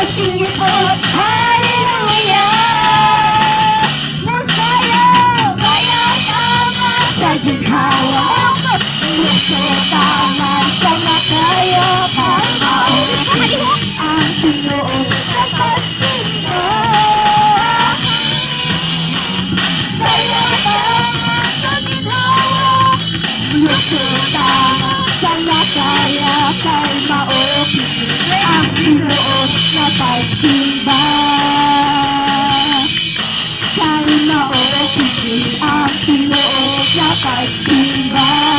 sinipot, hallelujah. Masayaw, sayaw tama sa ginhawa. Puso taman sa makayapan. Ang Pinoon sa pagsinto. Sayaw tama sa ginhawa. Puso taman sa makayapan. Maupit ang Pinoon sa pagsimba. Sa'y maupit ang Pinoon sa pagsimba.